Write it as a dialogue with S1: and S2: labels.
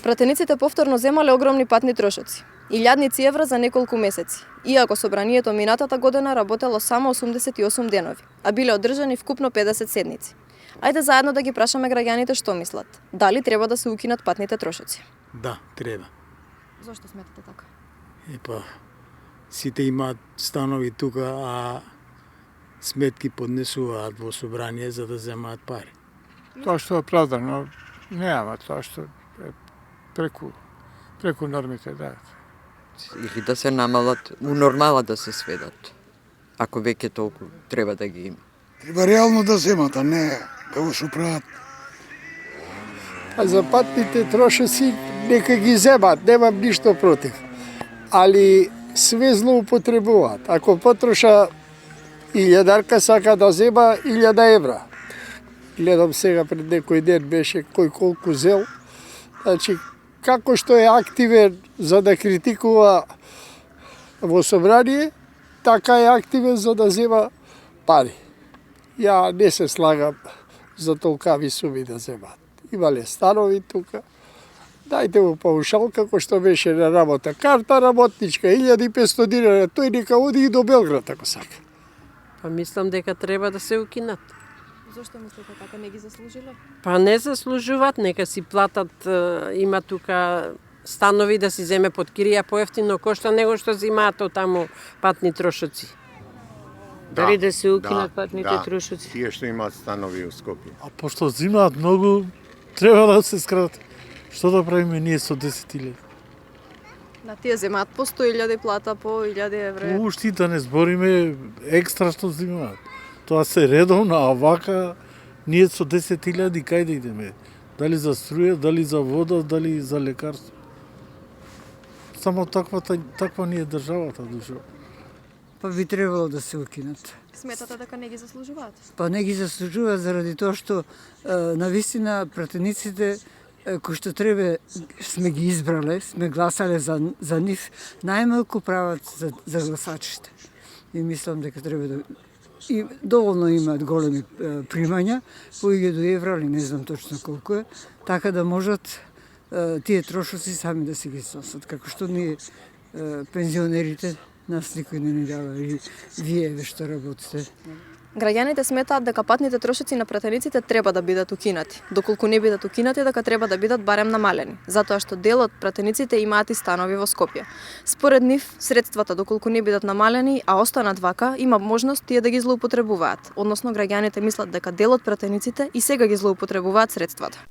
S1: Пратениците повторно земале огромни патни трошоци, илјадници евра за неколку месеци, иако собранието минатата година работело само 88 денови, а биле одржани вкупно 50 седници. Ајде заедно да ги прашаме граѓаните што мислат. Дали треба да се укинат патните трошоци?
S2: Да, треба.
S1: Зошто сметате така?
S2: Сите имаат станови тука, а сметки поднесуваат во собрание за да земаат пари.
S3: Тоа што е оправдано, нема тоа што е преку нормите, да.
S4: Или да се намалат, у нормала да се сведат. Ако веќе толку треба да ги има.
S5: Треба реално да земат, а не како што прават.
S3: А за патните трошоци нека ги земат, немам ништо против. Али све злоупотребуваат. Ако потроша 1000 сака да зема 1000 евра. Гледам сега пред некој ден беше кој колку зел. Значи, како што е активен за да критикува во собрание, така е активен за да зема пари. Ја не се слагам за толкави суми да земат. Имале станови тука. Дајте му паушал како што беше на работа. Карта работничка, 1500 dinara, тој нека оди и до Белград ако сака.
S6: Па мислам дека треба да се укинат.
S1: Зошто мислите така, не ги заслужиле?
S6: Па не заслужуваат, нека си платат, има тука станови да си земе под кирија поевтино кошта него што земаат од таму патни трошоци.
S7: Дали да се укинат патните трошоци?
S8: Тие што имаат станови во Скопје.
S9: А пошто зимаат многу, треба да се скрати. Што да правиме ние со 10.000?
S1: Да, тие земаат по 100.000 плата, по 1000 евра.
S9: Уште да не збориме екстра што зимаат. Тоа се редовно, а вака ние со 10.000 кај да идеме? Дали за струја, дали за вода, дали за лекарство? Само таква ни е државата, душо.
S10: Па би требало да се укинат.
S1: Сметате дека не ги заслужуваат?
S10: Па не ги заслужуваат заради тоа што навистина пратениците кои што треба сме ги избрале, сме гласале за нив, најмалку прават за гласачите. И мислам дека треба да и доволно имаат големи примања, по 1000 евра, или не знам точно колку е, така да можат тие трошоци сами да си ги сносат, како што ние пензионерите нас никој не ни дава и вие што работите.
S1: Граѓаните сметаат дека патните трошоци на пратениците треба да бидат укинати. Доколку не бидат укинати, дека треба да бидат барем намалени, затоа што дел од пратениците имаат и станови во Скопје. Според нив, средствата доколку не бидат намалени, а останат вака, има можност тие да ги злоупотребуваат. Односно, граѓаните мислат дека дел од пратениците и сега ги злоупотребуваат средствата.